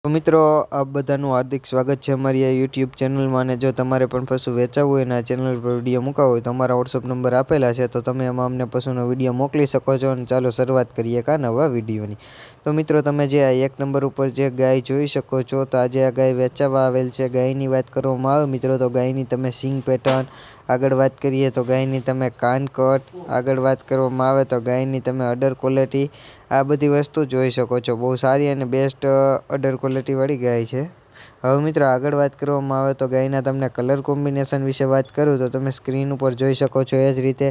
તો મિત્રો આપ બધાનું હાર્દિક સ્વાગત છે અમારી આ યુટ્યુબ ચેનલમાં. અને જો તમારે પણ પશુ વેચાવવું હોય અને આ ચેનલ પર વિડીયો મૂકવા હોય તો અમારા વોટ્સઅપ નંબર આપેલા છે, તો તમે એમાં અમને પશુનો વિડીયો મોકલી શકો છો. અને ચાલો શરૂઆત કરીએ નવા વિડીયોની. તો મિત્રો તમે જે આ એક નંબર ઉપર જે ગાય જોઈ શકો છો, તો આજે આ ગાય વેચાવા આવેલ છે. ગાયની વાત કરવામાં આવે મિત્રો તો ગાયની તમે સિંગ પેટર્ન, આગળ વાત કરીએ તો ગાયની તમે કાન કટ, આગળ વાત કરવામાં આવે તો ગાયની તમે અડર ક્વોલિટી, આ બધી વસ્તુ જોઈ શકો છો. બહુ સારી અને બેસ્ટ અડર ક્વોલિટીવાળી ગાય છે. હવે મિત્રો આગળ વાત કરવામાં આવે તો ગાયના તમને કલર કોમ્બિનેશન વિશે વાત કરું તો તમે સ્ક્રીન ઉપર જોઈ શકો છો. એ જ રીતે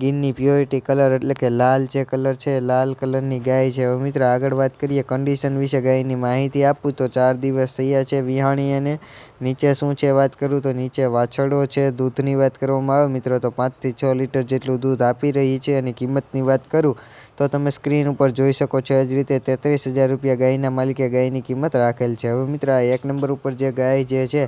ગીરની પ્યોરિટી કલર એટલે કે લાલ જે કલર છે, લાલ કલરની ગાય છે. હવે મિત્રો આગળ વાત કરીએ કન્ડિશન વિશે, ગાયની માહિતી આપું તો 4 દિવસ થયા છે વિહાણી. અને નીચે શું છે વાત કરું તો નીચે વાછરડો છે. દૂધની વાત કરવામાં આવે મિત્રો તો 5 થી 6 લીટર જેટલું દૂધ આપી રહી છે. અને કિંમતની વાત કરું તો તમે સ્ક્રીન ઉપર જોઈ શકો છો. એ જ રીતે 33,000 રૂપિયા ગાયના માલિકે ગાયની કિંમત રાખેલ છે. હવે મિત્રો આ એક નંબર ઉપર જે ગાય જે છે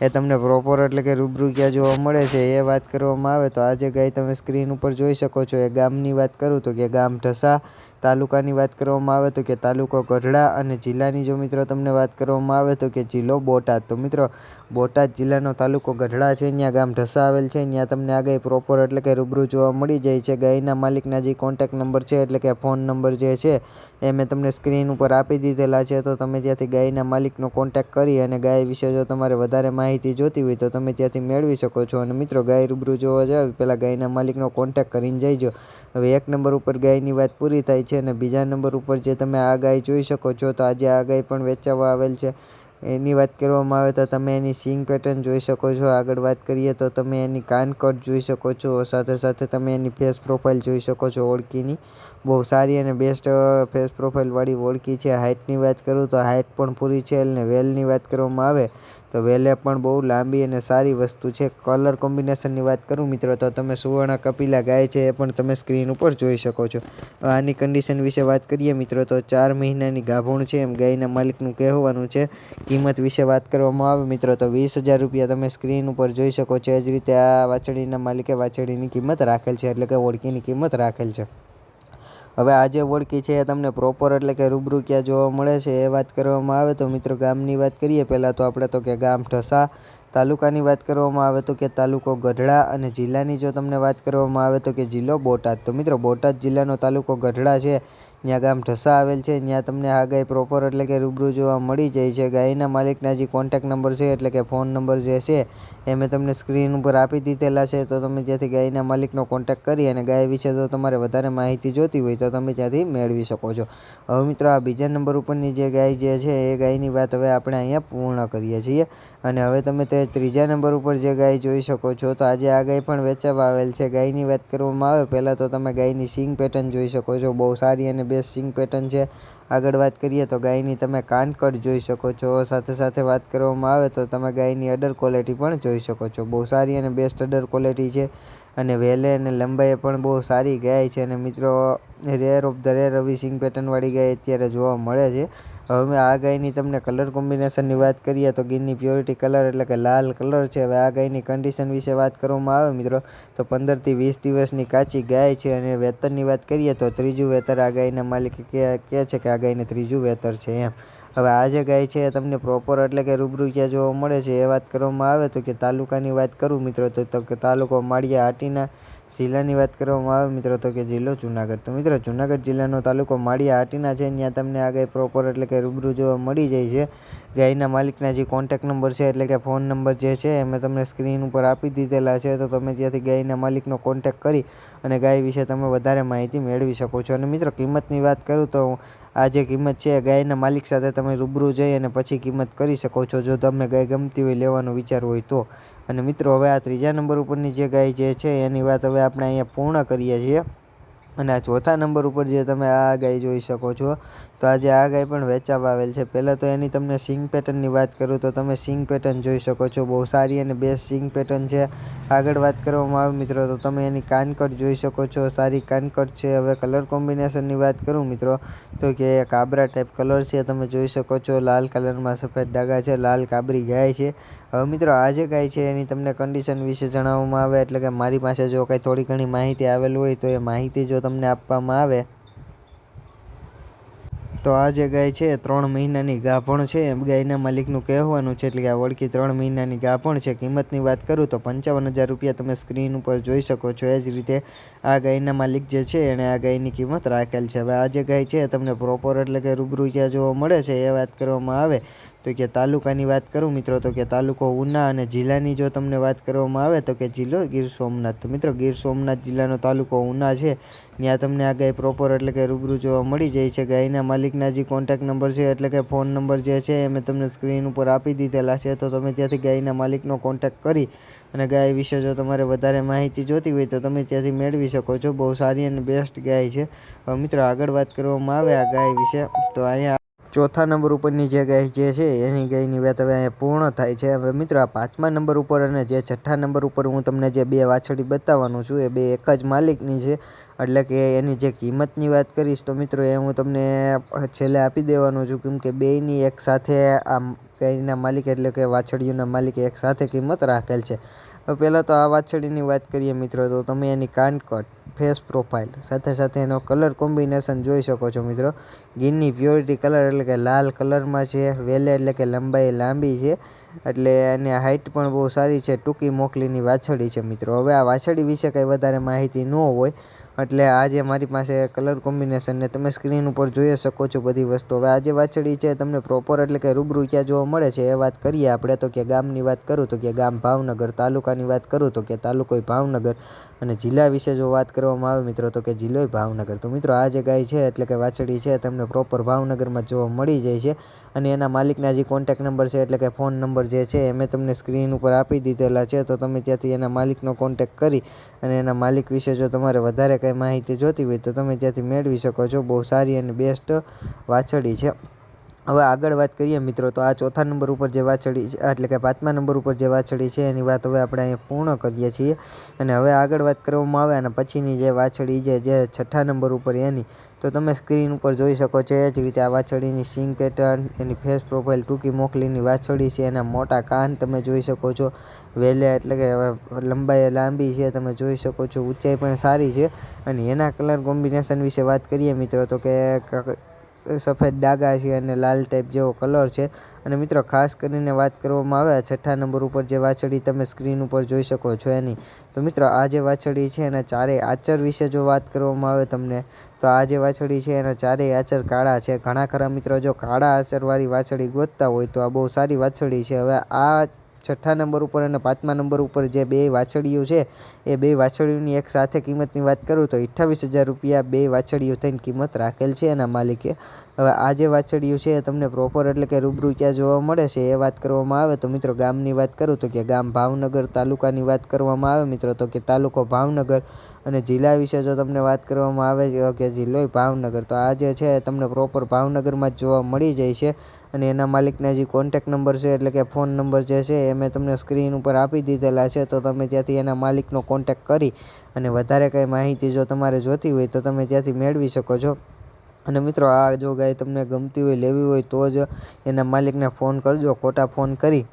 એ તમને પ્રોપર એટલે કે રૂબરૂ ક્યાં જોવા મળે છે એ વાત કરવામાં આવે તો આ જે ગાય તમે સ્ક્રીન ઉપર જોઈ શકો છો, એ ગામની વાત કરું તો કે ગામ ઢસા. તાલુકાની વાત કરવામાં આવે તો કે તાલુકો ગઢડા. અને જિલ્લાની જો મિત્રો તમને વાત કરવામાં આવે તો કે જિલ્લો બોટાદ. તો મિત્રો બોટાદ જિલ્લાનો તાલુકો ગઢડા છે, ત્યાં ગામ ઢસા આવેલ છે. ત્યાં તમને આ ગાય પ્રોપર એટલે કે રૂબરૂ જોવા મળી જાય છે. ગાયના માલિકના જે કોન્ટેક્ટ નંબર છે એટલે કે ફોન નંબર જે છે એ મેં તમને સ્ક્રીન ઉપર આપી દીધેલા છે. તો તમે ત્યાંથી ગાયના માલિકનો કોન્ટેક્ટ કરી અને ગાય વિશે જો તમારે વધારે માહિતી જોતી હોય તો તમે ત્યાંથી મેળવી શકો છો. અને મિત્રો ગાય રૂબરૂ જોવા જાવ પહેલાં ગાયના માલિકનો કોન્ટેક્ટ કરીને જઈજો. હવે એક નંબર ઉપર ગાયની વાત પૂરી થાય છે. અને બીજા નંબર ઉપર જે તમે આ ગાય જોઈ શકો છો, તો આજે આ ગાય પણ વેચાવા આવેલ છે. એની વાત કરવામાં આવે તો તમે એની સિંગ પેટર્ન જોઈ શકો છો. આગળ વાત કરીએ તો તમે એની કાન કટ જોઈ શકો છો. સાથે સાથે તમે એની ફેસ પ્રોફાઇલ જોઈ શકો છો. ઓળખીની બહુ સારી અને બેસ્ટ ફેસ પ્રોફાઇલવાળી ઓળખી છે. હાઇટની વાત કરું તો હાઇટ પણ પૂરી છે. અને વેલની વાત કરવામાં આવે તો વેલે પણ બહુ લાંબી અને સારી વસ્તુ છે. કલર કોમ્બિનેશનની વાત કરું મિત્રો તો તમે સુવર્ણ કપિલા ગાય છે એ પણ તમે સ્ક્રીન ઉપર જોઈ શકો છો. આની કન્ડિશન વિશે વાત કરીએ મિત્રો તો 4 મહિનાની ગાભણ છે એમ ગાયના માલિકનું કહેવાનું છે. કિંમત વિશે વાત કરવામાં આવે મિત્રો તો 20,000 રૂપિયા તમે સ્ક્રીન ઉપર જોઈ શકો છો. એ જ રીતે આ વાછડીના માલિકે વાછડીની કિંમત રાખેલ છે એટલે કે ઓળખીની કિંમત રાખેલ છે. હવે આ જે ઓળખી છે એ તમને પ્રોપર એટલે કે રૂબરૂ ક્યાં જોવા મળે છે એ વાત કરવામાં આવે તો મિત્રો ગામની વાત કરીએ પહેલાં તો આપણે તો કે ગામ ઢસા. તાલુકાની વાત કરવામાં આવે તો કે તાલુકો ગઢડા. અને જિલ્લાની જો તમને વાત કરવામાં આવે તો કે જિલ્લો બોટાદ. તો મિત્રો બોટાદ જિલ્લાનો તાલુકો ગઢડા છે, ત્યાં ગામ ઢસા આવેલ છે. ત્યાં તમને આ ગાય પ્રોપર એટલે કે રૂબરૂ જોવા મળી જાય છે. ગાયના માલિકના જે કોન્ટેક્ટ નંબર છે એટલે કે ફોન નંબર જે છે એ મેં તમને સ્ક્રીન ઉપર આપી દીધેલા છે. તો તમે ત્યાંથી ગાયના માલિકનો કોન્ટેક્ટ કરી અને ગાય વિશે જો તમારે વધારે માહિતી જોતી હોય તો તમે ત્યાંથી મેળવી શકો છો. હવે મિત્રો આ બીજા નંબર ઉપરની જે ગાય જે છે એ ગાયની વાત હવે આપણે અહીંયા પૂર્ણ કરીએ છીએ. અને હવે તમે તે ત્રીજા નંબર ઉપર જે ગાય જોઈ શકો છો, તો આજે આ ગાય પણ વેચાવા આવેલ છે. ગાયની વાત કરવામાં આવે પહેલાં તો તમે ગાયની સિંગ પેટર્ન જોઈ શકો છો. બહુ સારી અને બેસ્ટ સિંગ પેટર્ન છે. આગળ વાત કરીએ તો ગાયની તમે કાન કટ જોઈ શકો છો. સાથે સાથે વાત કરવામાં આવે તો તમે ગાયની અડર ક્વોલિટી પણ જોઈ શકો છો. બહુ સારી અને બેસ્ટ અડર ક્વોલિટી છે. અને વેલે અને લંબાઈએ પણ બહુ સારી ગાય છે. અને મિત્રો રેર ઓફ ધ રેર આવી સિંગ પેટર્નવાળી ગાય અત્યારે જોવા મળે છે. હવે આ ગાયની તમને કલર કોમ્બિનેશનની વાત કરીએ તો ગીરની પ્યોરિટી કલર એટલે કે લાલ કલર છે. હવે આ ગાયની કન્ડિશન વિશે વાત કરવામાં આવે મિત્રો તો 15 થી 20 દિવસની કાચી ગાય છે. અને વેતરની વાત કરીએ તો ત્રીજું વેતર આ ગાયના માલિક કહે છે કે આ ગાયને ત્રીજું વેતર છે એમ. હવે આ જે ગાય છે એ તમને પ્રોપર એટલે કે રૂબરૂ ક્યાં જોવા મળે છે એ વાત કરવામાં આવે તો કે તાલુકાની વાત કરું મિત્રો તો કે તાલુકો માળિયા હાટીના. જિલ્લાની વાત કરવામાં આવે મિત્રો તો કે જિલ્લો જુનાગઢ. તો મિત્રો જુનાગઢ જિલ્લાનો તાલુકો માળિયા હાટીના છે. ત્યાં તમને આ ગાય પ્રોપર એટલે કે રૂબરૂ જોવા મળી જાય છે. ગાયના માલિકના જે કોન્ટેક્ટ નંબર છે એટલે કે ફોન નંબર જે છે એ મેં તમને સ્ક્રીન ઉપર આપી દીધેલા છે. તો તમે ત્યાંથી ગાયના માલિકનો કોન્ટેક્ટ કરી અને ગાય વિશે તમે વધારે માહિતી મેળવી શકો છો. અને મિત્રો કિંમતની વાત કરું તો આ જે કિંમત છે ગાયના માલિક સાથે તમે રૂબરૂ જઈ અને પછી કિંમત કરી શકો છો, જો તમને ગાય ગમતી હોય, લેવાનો વિચાર હોય તો. અને મિત્રો હવે આ ત્રીજા નંબર ઉપરની જે ગાય જે છે એની વાત હવે આપણે અહીંયા પૂર્ણ કરીએ છીએ. અને આ ચોથા નંબર ઉપર જે તમે આ ગાય જોઈ શકો છો, તો આજે આ ગાય પણ વેચાવા આવેલ છે. પહેલાં તો એની તમને સિંગ પેટર્નની વાત કરું તો તમે સિંગ પેટર્ન જોઈ શકો છો. બહુ સારી અને બેસ્ટ સિંગ પેટર્ન છે. આગળ વાત કરવામાં આવે મિત્રો તો તમે એની કાનકટ જોઈ શકો છો. સારી કાનકટ છે. હવે કલર કોમ્બિનેશનની વાત કરું મિત્રો તો કે કાબરા ટાઈપ કલર છે, તમે જોઈ શકો છો. લાલ કલરમાં સફેદ ડાઘા છે. લાલ કાબરી ગાય છે. હવે મિત્રો આ જે ગાય છે એની તમને કન્ડિશન વિશે જણાવવામાં આવે એટલે કે મારી પાસે જો કંઈ થોડી ઘણી માહિતી આવેલ હોય તો એ માહિતી જો તમને આપવામાં આવે તો આ જે ગાય છે 3 મહિનાની ગાભણ છે. ગાયના માલિકનું કહેવાનું છે એટલે કે આ વળકી 3 મહિનાની ગાભણ છે. કિંમતની વાત કરું તો 55,000 રૂપિયા તમે સ્ક્રીન ઉપર જોઈ શકો છો. એ જ રીતે આ ગાયના માલિક જે છે એણે આ ગાયની કિંમત રાખેલ છે. હવે આ જે ગાય છે તમને પ્રોપર એટલે કે રૂબરૂ ક્યાં જોવા મળે છે એ વાત કરવામાં આવે તો કે તાલુકાની વાત કરું મિત્રો તો કે તાલુકો ઉના અને જિલ્લાની જો તમને વાત કરવામાં આવે તો કે જિલ્લો ગીર સોમનાથ. તો મિત્રો ગીર સોમનાથ જિલ્લાનો તાલુકો ઉના છે. ત્યાં તમને આ ગાય પ્રોપર એટલે કે રૂબરૂ જોવા મળી જાય છે. ગાયના માલિકના જે કોન્ટેક્ટ નંબર છે એટલે કે ફોન નંબર જે છે એ મેં તમને સ્ક્રીન ઉપર આપી દીધેલા છે. તો તમે ત્યાંથી ગાયના માલિકનો કોન્ટેક્ટ કરી અને ગાય વિશે જો તમારે વધારે માહિતી જોતી હોય તો તમે ત્યાંથી મેળવી શકો છો. બહુ સારી અને બેસ્ટ ગાય છે. હવે મિત્રો આગળ વાત કરવામાં આવે આ ગાય વિશે તો અહીંયા ચોથા નંબર ઉપરની જે ગાય જે છે એની ગાયની વાત હવે અહીંયા પૂર્ણ થાય છે. હવે મિત્રો આ 5મા નંબર ઉપર અને જે 6ઠ્ઠા નંબર ઉપર હું તમને જે 2 વાછડી બતાવવાનું છું એ 2 એક જ માલિકની છે. એટલે કે એની જે કિંમતની વાત કરીશ તો મિત્રો એ હું તમને છેલ્લે આપી દેવાનો છું કેમ કે બેયની એક સાથે આ ગાયના માલિક એટલે કે વાછડીઓના માલિકે એક સાથે કિંમત રાખેલ છે. હવે પહેલાં તો આ વાછડીની વાત કરીએ મિત્રો તો તમે એની કાનકટ, ફેસ પ્રોફાઇલ સાથે એનો કલર કોમ્બિનેશન જોઈ શકો છો મિત્રો. ગીરની પ્યોરિટી કલર એટલે કે લાલ કલરમાં છે. વેલે એટલે કે લંબાઈ લાંબી છે એટલે એની હાઇટ પણ બહુ સારી છે. ટૂંકી મોકલીની વાછડી છે મિત્રો. હવે આ વાછડી વિશે કંઈ વધારે માહિતી ન હોય એટલે આ જે મારી પાસે કલર કોમ્બિનેશનને તમે સ્ક્રીન ઉપર જોઈ શકો છો બધી વસ્તુ. હવે આ જે વાછડી છે તમને પ્રોપર એટલે કે રૂબરૂ ક્યાં જોવા મળે છે એ વાત કરીએ આપણે તો કે ગામની વાત કરું તો કે ગામ ભાવનગર, તાલુકાની વાત કરું તો કે તાલુકો ભાવનગર અને જિલ્લા વિશે જો વાત કરવામાં આવે મિત્રો તો કે જિલ્લો ભાવનગર. તો મિત્રો આ જે ગાય છે એટલે કે વાછડી છે તમને પ્રોપર ભાવનગરમાં જોવા મળી જાય છે. અને એના માલિકના જે કોન્ટેક્ટ નંબર છે એટલે કે ફોન નંબર જે છે એ મેં તમને સ્ક્રીન ઉપર આપી દીધેલા છે. તો તમે ત્યાંથી એના માલિકનો કોન્ટેક્ટ કરી અને એના માલિક વિશે જો તમારે વધારે કંઈ માહિતી જોતી હોય તો તમે ત્યાંથી મેળવી શકો છો. બહુ સારી અને બેસ્ટ વાછડી છે. હવે આગળ વાત કરીએ મિત્રો તો આ ચોથા નંબર ઉપર જે વાછડી છે એટલે કે 5મા નંબર ઉપર જે વાછડી છે એની વાત હવે આપણે અહીંયા પૂર્ણ કરીએ છીએ. અને હવે આગળ વાત કરવામાં આવે અને પછીની જે વાછડી છે જે 6ઠ્ઠા નંબર ઉપર એની તો તમે સ્ક્રીન ઉપર જોઈ શકો છો. એ જ રીતે આ વાછડીની સિંગ પેટર્ન, એની ફેસ પ્રોફાઇલ, ટૂંકી મોકલીની વાછડી છે. એના મોટા કાન તમે જોઈ શકો છો. વેલે એટલે કે લંબાઈ લાંબી છે તમે જોઈ શકો છો. ઊંચાઈ પણ સારી છે. અને એના કલર કોમ્બિનેશન વિશે વાત કરીએ મિત્રો તો કે સફેદ ડાઘા છે અને લાલ ટાઈપ જેવો કલર છે. અને મિત્રો ખાસ કરીને વાત કરવામાં આવે 6ઠ્ઠા નંબર ઉપર જે વાછડી તમે સ્ક્રીન ઉપર જોઈ શકો છો એની તો મિત્રો આ જે વાછડી છે એના ચારેય આચર વિશે જો વાત કરવામાં આવે તમને તો આ જે વાછડી છે એના ચારેય આચર કાળા છે. ઘણા ખરા મિત્રો જો કાળા આચરવાળી વાછડી ગોતતા હોય તો આ બહુ સારી વાછડી છે. હવે આ 6ઠ્ઠા નંબર ઉપર અને 5મા નંબર ઉપર જે 2 વાછડીઓ છે એ 2 વાછડીઓની એક સાથે કિંમતની વાત કરું તો 28,000 રૂપિયા 2 વાછડીઓ થઈને કિંમત રાખેલ છે એના માલિકે. હવે આ જે વાછડીઓ છે એ તમને પ્રોપર એટલે કે રૂબરૂ ક્યાં જોવા મળે છે એ વાત કરવામાં આવે તો મિત્રો ગામની વાત કરું તો કે ગામ ભાવનગર, તાલુકાની વાત કરવામાં આવે મિત્રો તો કે તાલુકો ભાવનગર અને જિલ્લા વિશે જો તમને વાત કરવામાં આવે કે જિલ્લો ભાવનગર. તો આ જે છે તમને પ્રોપર ભાવનગરમાં જ જોવા મળી જાય છે. અને એના માલિકના જે કોન્ટેક્ટ નંબર છે એટલે કે ફોન નંબર જે છે એ મેં તમને સ્ક્રીન ઉપર આપી દીધેલા છે. તો તમે ત્યાંથી એના માલિકનો કોન્ટેક્ટ કરી અને વધારે કંઈ માહિતી જો તમારે જોતી હોય તો તમે ત્યાંથી મેળવી શકો છો. અને મિત્રો આ જો ગાય તમને ગમતી હોય, લેવી હોય તો જ એના માલિકને ફોન કરજો. ખોટા ફોન કરી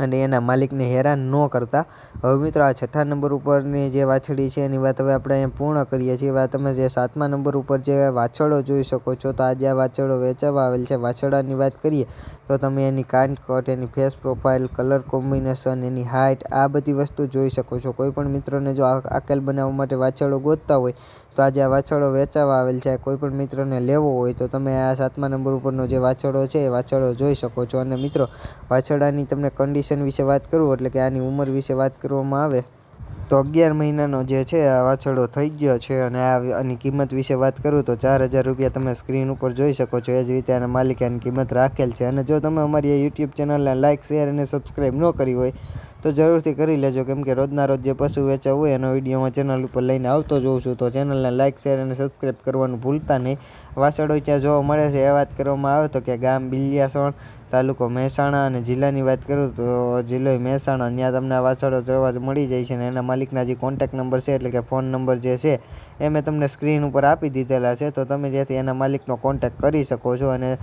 અને એના માલિકને હેરાન ન કરતા. હવે મિત્રો આ 6ઠ્ઠા નંબર ઉપરની જે વાછડી છે એની વાત હવે આપણે અહીંયા પૂર્ણ કરીએ છીએ. હવે તમે જે 7મા નંબર ઉપર જે વાછળો જોઈ શકો છો તો આજે આ વાછળો વેચવા આવેલ છે. વાછડાની વાત કરીએ તો તમે એની કાનકટ, એની ફેસ પ્રોફાઇલ, કલર કોમ્બિનેશન, એની હાઇટ આ બધી વસ્તુ જોઈ શકો છો. કોઈ પણ મિત્રોને જો આકેલ બનાવવા માટે વાછળો ગોતતા હોય તો આજે આ વાછળો વેચવા આવેલ છે. કોઈ પણ મિત્રોને લેવો હોય તો તમે આ 7મા નંબર ઉપરનો જે વાછળો છે એ વાછળો જોઈ શકો છો. અને મિત્રો વાછડાની તમને કન્ડિશન વિશે વાત કરું એટલે કે આની ઉંમર વિશે વાત કરવામાં આવે તો 11 મહિનાનો જે છે આ વાછડો થઈ ગયો છે. અને આની કિંમત વિશે વાત કરું તો 4,000 રૂપિયા તમે સ્ક્રીન ઉપર જોઈ શકો છો. એ જ રીતે આના માલિકે આની કિંમત રાખેલ છે. અને જો તમે અમારી આ યુટ્યુબ ચેનલને લાઇક, શેર અને સબસ્ક્રાઈબ ન કરી હોય તો જરૂરથી કરી લેજો કેમ કે રોજના રોજ જે પશુ વેચાવ હોય એનો વિડીયોમાં ચેનલ ઉપર લઈને આવતો જોઉં છું. તો ચેનલને લાઇક, શેર અને સબસ્ક્રાઈબ કરવાનું ભૂલતા નહીં. વાછડો ક્યાં જોવા મળે છે એ વાત કરવામાં આવે તો કે ગામ બિલિયાસણ, તાલુકો મહેસાણા અને જિલ્લાની વાત કરું તો જિલ્લો મહેસાણા. ત્યાં તમને આ વાછડો જોવા મળી જાય છે. અને એના માલિકના જે કોન્ટેક્ટ નંબર છે એટલે કે ફોન નંબર જે છે એ મેં તમને સ્ક્રીન ઉપર આપી દીધેલા છે. તો તમે ત્યાંથી એના માલિકનો કોન્ટેક્ટ કરી શકો છો. અને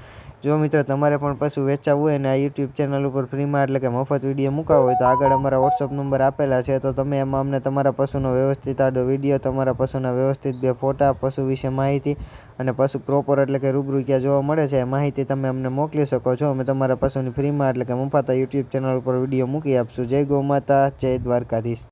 જો મિત્રો તમારે પણ પશુ વેચાવવું હોય અને આ યુટ્યુબ ચેનલ ઉપર ફ્રીમાં એટલે કે મફત વિડીયો મૂકવા હોય તો આગળ અમારા વોટ્સઅપ નંબર આપેલા છે, તો તમે એમાં અમને તમારા પશુનો વ્યવસ્થિત આડો વિડીયો, તમારા પશુના વ્યવસ્થિત 2 ફોટા, પશુ વિશે માહિતી અને પશુ પ્રોપર એટલે કે રૂબરૂ ક્યાં જોવા મળે છે એ માહિતી તમે અમને મોકલી શકો છો. અમે તમારા પશુની ફ્રીમાં એટલે કે મફત યુટ્યુબ ચેનલ ઉપર વિડીયો મૂકી આપશું. જય ગૌ માતા, જય દ્વારકાધીશ.